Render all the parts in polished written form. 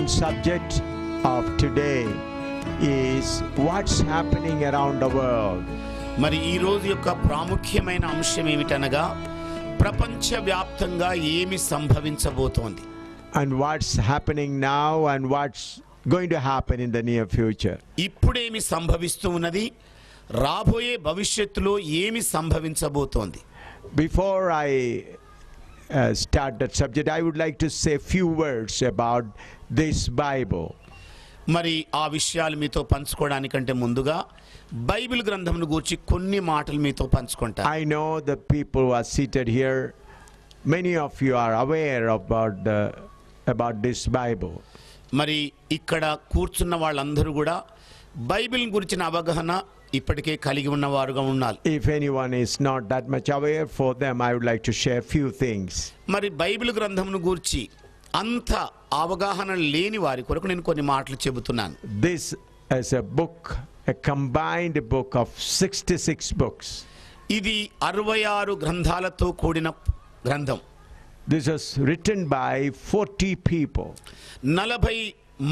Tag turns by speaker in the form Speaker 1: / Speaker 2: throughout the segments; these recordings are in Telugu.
Speaker 1: important subject of today is what's happening around the world.
Speaker 2: మరి ఈ రోజు యొక్క ప్రాముఖ్యమైన అంశం ఏమిటనగా ప్రపంచవ్యాప్తంగా ఏమి సంభవించబోతోంది,
Speaker 1: and what's happening now and what's going to happen in the near future.
Speaker 2: ఇప్పుడేమి సంభవిస్తూ ఉన్నది, రాబోయే భవిష్యత్తులో ఏమి సంభవించబోతోంది.
Speaker 1: Before I start that subject, I would like to say a few words about this Bible.
Speaker 2: మరి ఆ విషయాలు మీతో పంచుకోవడానికంటే ముందుగా బైబిల్ గ్రంథమును గురించి కొన్ని మాటలు మీతో పంచుకుంటాను.
Speaker 1: I know the people who are seated here, many of you are aware about this Bible.
Speaker 2: మరి ఇక్కడ కూర్చున్న వాళ్ళందరూ కూడా బైబిల్ గురించిన అవగాహన ఇప్పటికే కలిగి ఉన్నవారుగా ఉన్నారు.
Speaker 1: If anyone is not that much aware, for them I would like to share few things.
Speaker 2: మరి బైబిల్ గ్రంథమును గురించి అంత అవగాహన లేని వారి కొరకు నేను కొన్ని మాటలు చెబుతున్నాను.
Speaker 1: This is a book, a combined book of 66 books.
Speaker 2: ఇది 66 గ్రంథాలతో కూడిన గ్రంథం.
Speaker 1: This was written by 40 people.
Speaker 2: 40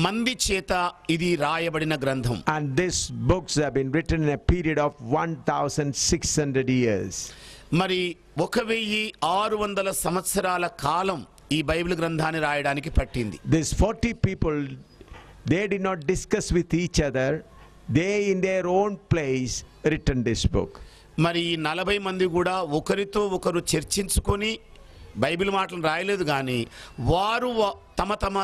Speaker 2: మంది చేత ఇది రాయబడిన గ్రంథం.
Speaker 1: And these books have been written in a period of 1600 years.
Speaker 2: మరి 1600 సంవత్సరాల కాలం ఈ బైబిల్ గ్రంథాన్ని రాయడానికి పట్టింది.
Speaker 1: These 40 people, they did not discuss with each other. They in their own place written this book.
Speaker 2: మరి ఈ 40 మంది కూడా ఒకరితో ఒకరు చర్చించుకొని బైబిల్ మాటలు రాయలేదు, కానీ వారు తమ తమ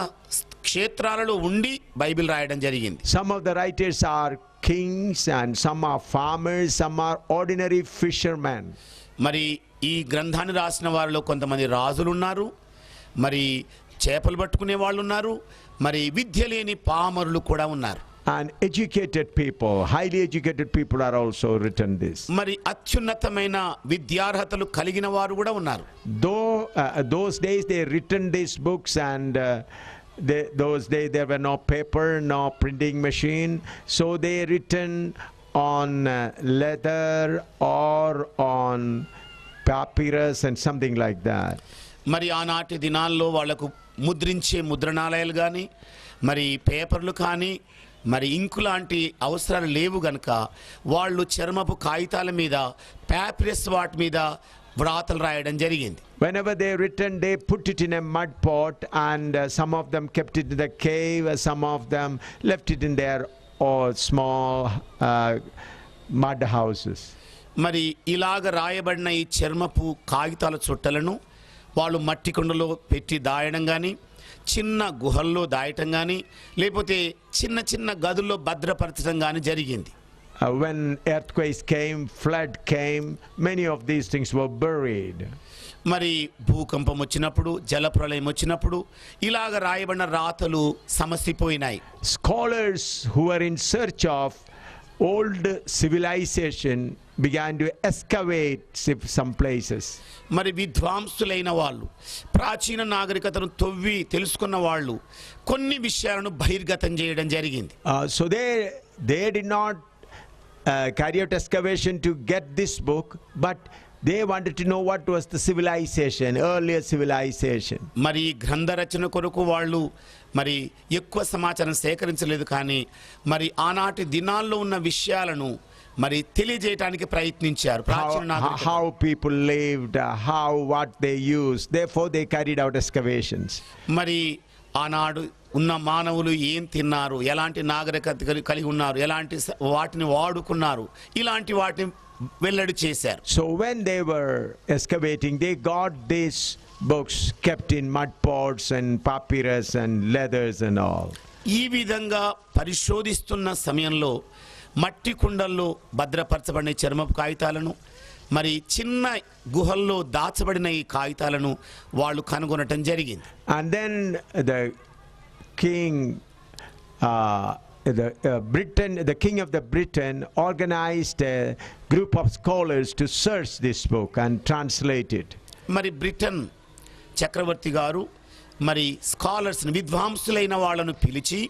Speaker 2: క్షేత్రాలలో ఉండి బైబిల్ రాయడం జరిగింది.
Speaker 1: Some of the writers are kings and some are farmers, some are ordinary fishermen.
Speaker 2: మరి ఈ గ్రంథాన్ని రాసిన వారిలో కొంతమంది రాజులు ఉన్నారు, మరి చేపలు పట్టుకునే వాళ్ళు ఉన్నారు, మరి విద్య లేని పామరులు కూడా ఉన్నారు.
Speaker 1: And educated people, highly educated people are also written this.
Speaker 2: మరి అత్యున్నతమైన విద్యార్హతలు కలిగిన వారు కూడా ఉన్నారు.
Speaker 1: Though those days they written these books and those days there were no paper, no printing machine, so they written on leather or on papyrus and something like that.
Speaker 2: మరి ఆనాటి దినాల్లో వాళ్లకు ముద్రించే ముద్రణాలయాలు కానీ మరి పేపర్లు కానీ మరి ఇంకు లాంటి అవసరాలు లేవు గనుక వాళ్ళు చర్మపు కాగితాల మీద పాపిరస్ వాటి మీద వ్రాతలు రాయడం జరిగింది.
Speaker 1: Whenever they written, they put it in a mud pot and some of them kept it in the cave, some of them left it in their small mud houses.
Speaker 2: మరి ఇలాగ రాయబడిన ఈ చర్మపు కాగితాల చుట్టలను వాళ్ళు మట్టి కుండలో పెట్టి దాయడం కానీ, చిన్న గుహల్లో దాయటం కానీ, లేకపోతే చిన్న చిన్న గదుల్లో భద్రపరచడం కానీ జరిగింది.
Speaker 1: When earthquakes came, flood came, many of these things were buried.
Speaker 2: మరి భూకంపం వచ్చినప్పుడు, జలప్రలయం వచ్చినప్పుడు ఇలాగ రాయబడిన రాతలు సమసిపోయినాయి.
Speaker 1: Scholars who were in search of old civilization began to excavate some places.
Speaker 2: మరి విద్వాంసులైన వాళ్ళు, ప్రాచీన నాగరికతను తవ్వి తెలుసుకున్న వాళ్ళు కొన్ని విషయాలను బహిర్గతం చేయడం జరిగింది.
Speaker 1: So they did not carry out excavation to get this book, but they wanted to know what was the civilization, earlier civilization.
Speaker 2: మరి గ్రంథ రచన కొరకు వాళ్ళు మరి ఎక్కువ సమాచారం సేకరించలేదు, కానీ మరి ఆనాటి దినాల్లో ఉన్న విషయాలను మరి తెలియజేయడానికి ప్రయత్నించారు.
Speaker 1: How people lived, what they used, therefore they carried out excavations.
Speaker 2: మరి ఆనాడు ఉన్న మానవులు ఏం తిన్నారు, ఎలాంటి నాగరికత కలిగి ఉన్నారు, ఎలాంటి వాటిని వాడుకున్నారు, ఇలాంటి వాటిని వెల్లడి చేశారు.
Speaker 1: So when they were excavating, they got these books kept in mud pots and papyrus and leathers and all.
Speaker 2: ఈ విధంగా పరిశోధిస్తున్న సమయంలో మట్టి కుండల్లో భద్రపరచబడిన చర్మపు కాగితాలను, మరి చిన్న గుహల్లో దాచబడిన ఈ కాగితాలను వాళ్ళు కనుగొనటం జరిగింది.
Speaker 1: And then the king the king of the Britain organized a group of scholars to search this book and translate it.
Speaker 2: మరి బ్రిటన్ చక్రవర్తి గారు మరి స్కాలర్స్ విద్వాంసులైన వాళ్ళను పిలిచి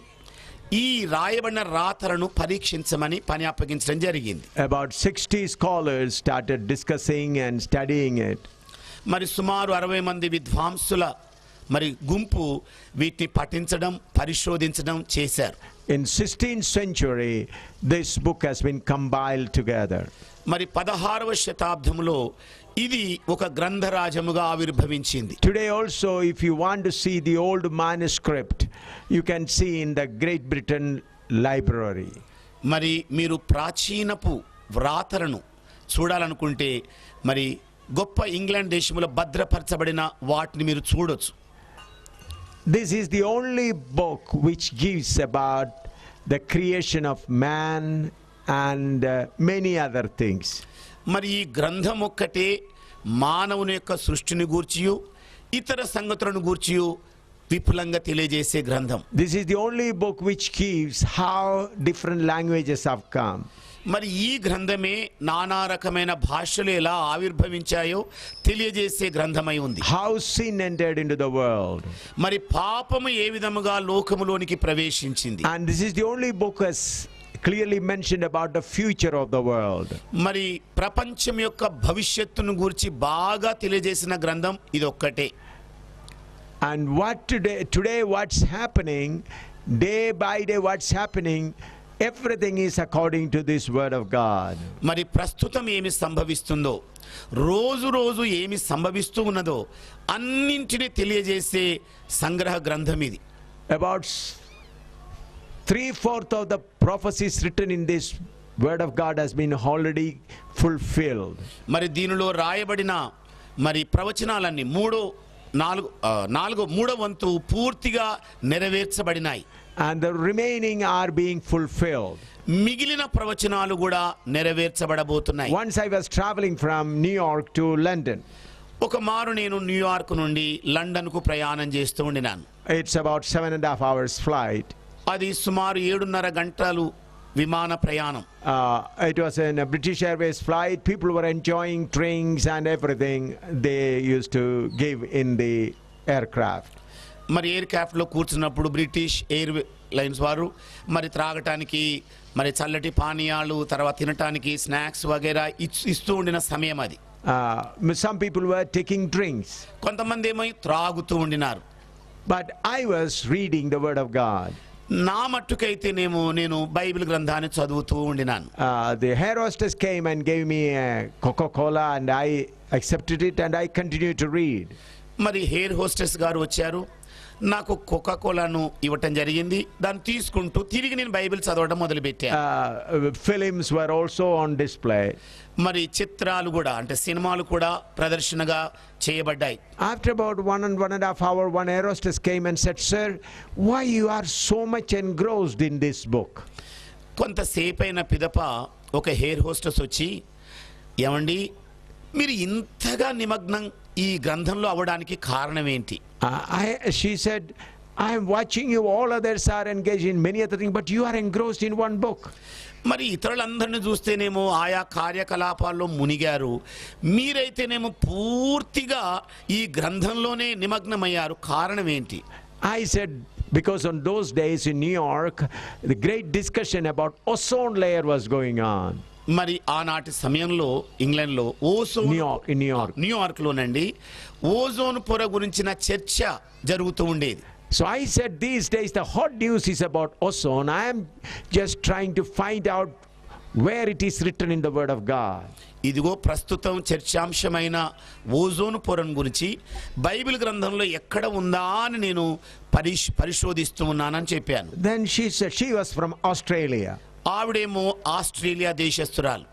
Speaker 2: ఈ రాయబడిన రాతలను పరీక్షించమని పని అప్పగించడం జరిగింది.
Speaker 1: About 60 scholars started discussing and studying it.
Speaker 2: మరి సుమారు 60 మంది విద్వాంసుల మరి గుంపు వీటిని పఠించడం పరిశోధించడం చేశారు.
Speaker 1: In 16th century, this book has been compiled together.
Speaker 2: మరి 16వ శతాబ్దంలో ఇది ఒక గ్రంథరాజముగా ఆవిర్భవించింది.
Speaker 1: Today also, if you want to see the old manuscript, you can see in the Great Britain Library.
Speaker 2: మరి మీరు ప్రాచీనపు వ్రాతలను చూడాలనుకుంటే మరి గొప్ప ఇంగ్లాండ్ దేశంలో భద్రపరచబడిన వాటిని మీరు చూడొచ్చు.
Speaker 1: This is the only book which gives about the creation of man and many other things.
Speaker 2: మరి ఈ గ్రంథం ఒక్కటే మానవుని యొక్క సృష్టిని గూర్చియు ఇతర సంగతులను గూర్చియు విపులంగా తెలియజేసే గ్రంథం.
Speaker 1: This is the only book which gives how different languages have come.
Speaker 2: మరి ఈ గ్రంథమే నానా రకమైన భాషలు ఎలా ఆవిర్భవించాయో తెలియజేసే గ్రంథమై ఉంది.
Speaker 1: How sin entered into the world.
Speaker 2: మరి పాపము ఏ విధముగా లోకములోనికి ప్రవేశించింది.
Speaker 1: And this is the only book as clearly mentioned about the future of the world.
Speaker 2: మరి ప్రపంచం యొక్క భవిష్యత్తును గురించి బాగా తెలియజేసిన గ్రంథం ఇది ఒక్కటే.
Speaker 1: And what today what's happening, day by day what's happening, everything is according to this word of God.
Speaker 2: మరి ప్రస్తుతం ఏమి సంభవిస్తుందో రోజు రోజు ఏమి సంభవిస్తూ ఉన్నదో అన్నింటినీ తెలియజేసే సంగ్రహ గ్రంథం ఇది.
Speaker 1: About 3/4 of the prophecies written in this word of God has been already fulfilled.
Speaker 2: మరి దీనిలో రాయబడిన మరి ప్రవచనాలన్నీ మూడో వంతు పూర్తిగా నెరవేర్చబడినాయి.
Speaker 1: And the remaining are being fulfilled.
Speaker 2: మిగిలిన ప్రవచనాలు కూడా నెరవేర్చబడబోతున్నాయి.
Speaker 1: Once I was traveling from New York to London.
Speaker 2: ఒక మారు నేను న్యూయార్క్ నుండి లండన్ కు ప్రయాణం చేస్తూ ఉండినాను.
Speaker 1: It's about 7.5 hours flight.
Speaker 2: అది సుమారు 7.5 గంటలు విమాన ప్రయాణం.
Speaker 1: It was in a British Airways flight. People were enjoying drinks and everything they used to give in the aircraft.
Speaker 2: మరి ఎయిర్ క్రాఫ్ట్ లో కూర్చున్నప్పుడు బ్రిటిష్ ఎయిర్ లైన్స్ వారు మరి త్రాగటానికి మరి చల్లటి పానీయాలు తర్వాత తినటానికి స్నాక్స్ వగైరా ఇస్తూ ఉండిన సమయం అది.
Speaker 1: Some people were taking drinks.
Speaker 2: కొంతమంది ఏమో త్రాగుతూ ఉండినారు.
Speaker 1: But I was reading the word of God.
Speaker 2: నా మట్టుకైతేనేమో నేను బైబిల్ గ్రంథాన్ని చదువుతూ ఉండినాను.
Speaker 1: The air hostess came and gave me a Coca-Cola and I accepted it and I continued to read.
Speaker 2: మరి ఎయిర్ హోస్టెస్ గారు వచ్చారు, నాకు కోకాకోలాను ఇవ్వటం జరిగింది. దాన్ని తీసుకుంటూ తిరిగి నేను బైబిల్ చదవడం మొదలుపెట్టాను.
Speaker 1: Films were also on display.
Speaker 2: మరి చిత్రాలు కూడా అంటే సినిమాలు కూడా ప్రదర్శనగా చేయబడ్డాయి.
Speaker 1: After about 1.5 hours, one air hostess came and said, "Sir, why you are so much engrossed in this book?"
Speaker 2: కొంతసేపు అయిన పిదప ఒక ఎయిర్ హోస్టెస్ వచ్చి, ఏమండి మీరు ఇంతగా నిమగ్నం ఈ గ్రంథంలో అవ్వడానికి కారణం ఏంటి?
Speaker 1: She said, "I am watching you. All others are engaged in many other things, but you are engrossed in one book."
Speaker 2: మరి ఇతరులందరినీ చూస్తేనేమో ఆయా కార్యకలాపాల్లో మునిగారు, మీరైతేనేమో పూర్తిగా ఈ గ్రంథంలోనే నిమగ్నమయ్యారు. కారణం ఏంటి?
Speaker 1: I said, because on those days in New York, the great discussion about ozone layer was going on.
Speaker 2: మరి ఆనాటి సమయంలో ఇంగ్లాండ్లో న్యూయార్క్ లోనండి ఓజోన్ పొర గురించిన చర్చ జరుగుతూ ఉండేది.
Speaker 1: So I said, these days the hot news is about ozone. I am just trying to find out where it is written in the word of God.
Speaker 2: ఇదిగో ప్రస్తుతం చర్చాంశమైన ఓజోన్ పొరను గురించి బైబిల్ గ్రంథంలో ఎక్కడ ఉందా అని నేను పరిశోధిస్తూ ఉన్నానని చెప్పాను.
Speaker 1: Then she said, she was from Australia.
Speaker 2: ఆవిడేమో ఆస్ట్రేలియా దేశస్తురాలు.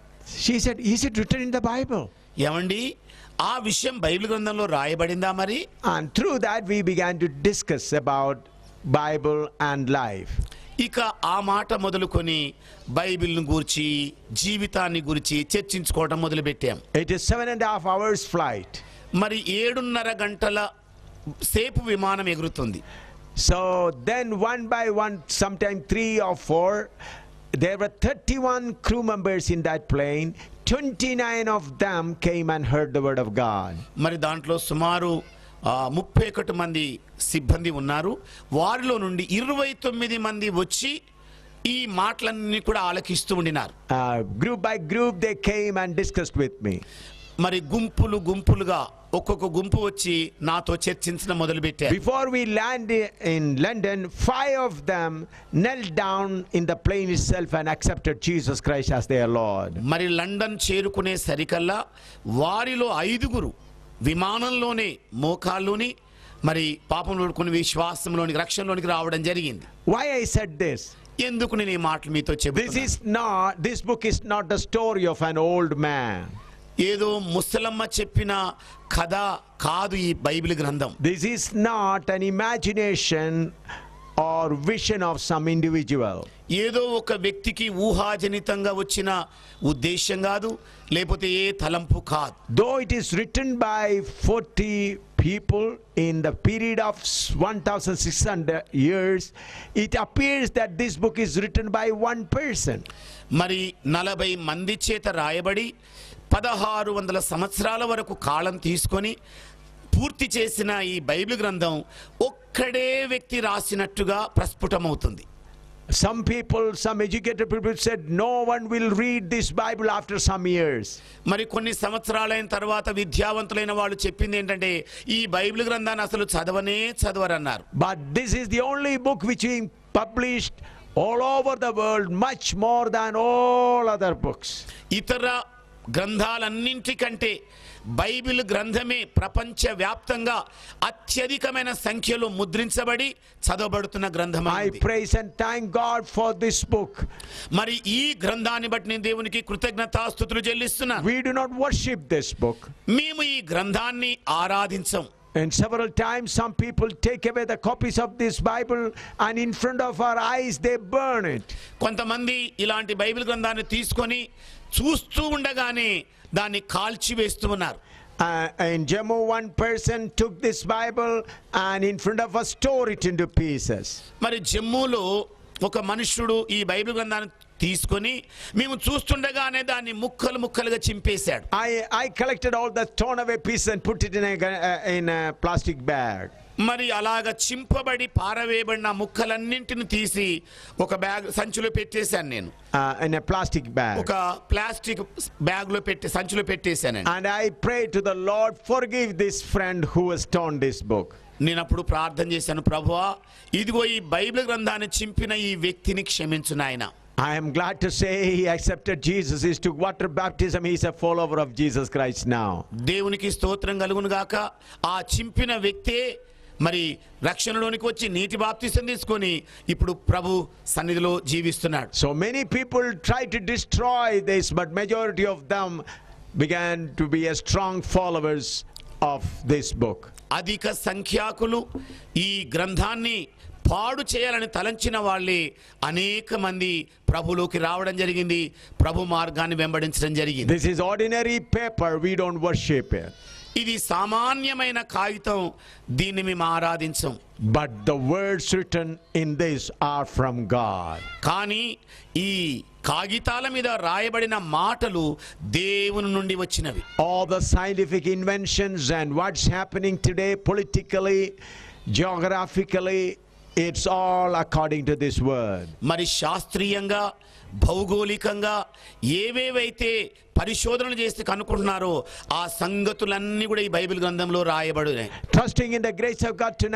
Speaker 1: She said, is it written in the Bible?
Speaker 2: ఏమండి ఆ విషయం బైబిల్ గ్రంథంలో రాయబడిందా మరి?
Speaker 1: And through that we began to discuss about Bible and life.
Speaker 2: ఇక ఆ మాట మొదలుకొని బైబిల్ను గురించి జీవితాన్ని గురించి చర్చించుకోవడం మొదలుపెట్టాం.
Speaker 1: It is 7.5 hours flight.
Speaker 2: మరి 7.5 గంటల సేపు విమానం ఎగురుతుంది.
Speaker 1: So then one by one, sometime 3 or 4, there were 31 crew members in that plane. 29 of them came and heard the word of God.
Speaker 2: మరి దాంట్లో సుమారు 31 మంది సిబ్బంది ఉన్నారు. వారిలో నుండి 29 మంది వచ్చి ఈ మాటలన్నీ కూడా ఆలకిస్తూ ఉండినారు.
Speaker 1: Group by group they came and discussed with me.
Speaker 2: మరి గుంపులు గుంపులుగా ఒక్కొక్క గుంపు వచ్చి నాతో చర్చించడం మొదలుపెట్టారు.
Speaker 1: Before we land in London, 5 of them knelt down in the plane itself and accepted Jesus Christ as their Lord.
Speaker 2: మరి లండన్ చేరుకునే సరికల్లా వారిలో 5 విమానంలోనే మోకాల్లోని మరి పాపంలో కొన్ని విశ్వాసంలోనికి రక్షణలోనికి రావడం జరిగింది.
Speaker 1: Why I said this?
Speaker 2: ఎందుకు నేను ఈ మాటలు మీతో చెబుతున్నాను?
Speaker 1: This book is not the story of an old man.
Speaker 2: ఏదో ముసలమ్మ చెప్పిన కథ కాదు ఈ బైబిల్ గ్రంథం.
Speaker 1: This is not an imagination or vision of some individual.
Speaker 2: ఏదో ఒక వ్యక్తికి ఊహాజనితంగా వచ్చిన ఉద్దేశం కాదు, లేకపోతే ఏ తలంపు కాదు.
Speaker 1: Though it is written by 40 people in the period of 1600 years, it appears that this book is written by one person.
Speaker 2: మరి 40 మంది చేత రాయబడి 1600 సంవత్సరాల వరకు కాలం తీసుకొని పూర్తి చేసిన ఈ బైబిల్ గ్రంథం ఒక్కడే వ్యక్తి రాసినట్టుగా ప్రస్ఫుటమవుతుంది.
Speaker 1: Some people, some educated people said no one will read this Bible after some years.
Speaker 2: మరి కొన్ని సంవత్సరాలైన తర్వాత విద్యావంతులైన వాళ్ళు చెప్పింది ఏంటంటే ఈ బైబిల్ గ్రంథాన్ని అసలు చదవరన్నారు.
Speaker 1: But this is the only book which is published all over the world, much more than all other books.
Speaker 2: ఇతర గ్రంథాలన్నింటికంటే బైబిల్ గ్రంథమే ప్రపంచవ్యాప్తంగా అత్యధికమైన సంఖ్యలో ముద్రించబడి చదవబడుతున్న గ్రంథం.
Speaker 1: I praise and thank God for this book.
Speaker 2: మరి ఈ గ్రంథాన్ని బట్టి నేను దేవునికి కృతజ్ఞతాస్తుతులు చెల్లిస్తున్నాను.
Speaker 1: We do not worship this book.
Speaker 2: మేము ఈ గ్రంథాన్ని ఆరాధించం.
Speaker 1: And several times some people take away the copies of this Bible and in front of our eyes they burn it.
Speaker 2: కొంతమంది ఇలాంటి బైబిల్ గ్రంథాన్ని తీసుకొని చూస్తూ ఉండగానే దాన్ని కాల్చివేస్తూ ఉన్నారు.
Speaker 1: In Jammu, one person took this Bible and in front of us tore it into pieces.
Speaker 2: మరి జమ్మూలో ఒక మనుషుడు ఈ బైబిల్ గ్రంథాన్ని తీసుకొని మేము చూస్తుండగానే దాన్ని ముక్కలు ముక్కలుగా చింపేశాడు.
Speaker 1: I collected all the torn away pieces and put it in a plastic bag.
Speaker 2: మరి అలాగా చింపబడి పారవేయబడిన ముక్కలన్నింటిని తీసి ఒక బ్యాగ్ సంచిలో పెట్టేశాను నేను.
Speaker 1: In a plastic bag.
Speaker 2: ఒక ప్లాస్టిక్ బ్యాగ్ లో పెట్టి సంచిలో పెట్టేశాను.
Speaker 1: And I prayed to the Lord, forgive this friend who has torn this book.
Speaker 2: నేను అప్పుడు ప్రార్థన చేశాను, ప్రభువా ఇదిగో ఈ బైబిల్ గ్రంథాన్ని చింపిన ఈ వ్యక్తిని క్షమించు నాయనా.
Speaker 1: I am glad to say he accepted Jesus. He took water baptism. He is a follower of Jesus Christ now.
Speaker 2: దేవునికి స్తోత్రం కలుగును గాక. ఆ చింపిన వ్యక్తే మరి రక్షణలోనికి వచ్చి నీటి బాప్తిసం తీసుకొని ఇప్పుడు ప్రభు సన్నిధిలో జీవిస్తున్నాడు.
Speaker 1: So many people try to destroy this, but majority of them began to be a strong followers of this book.
Speaker 2: అధిక సంఖ్యాకులు ఈ గ్రంథాన్ని పాడు చేయాలని తలంచిన వాళ్ళే అనేక మంది ప్రభులోకి రావడం జరిగింది, ప్రభు మార్గాన్ని వెంబడించడం జరిగింది.
Speaker 1: This is ordinary paper. We don't worship it.
Speaker 2: ఇది సామాన్యమైన కాగితం, దీన్ని మేము ఆరాధించం.
Speaker 1: But the words written in this are from God.
Speaker 2: కానీ ఈ కాగితాల మీద రాయబడిన మాటలు దేవుని నుండి వచ్చినవి.
Speaker 1: All the scientific inventions and what's happening today politically, geographically, it's all according to this word.
Speaker 2: మరి శాస్త్రీయంగా భౌగోళికంగా ఏవేవైతే పరిశోధనలు చేసి కనుక్కుంటున్నారో ఆ సంగతులన్నీ కూడా ఈ బైబిల్ గ్రంథంలో రాయబడినాయి.
Speaker 1: Trusting in the grace of God tonight.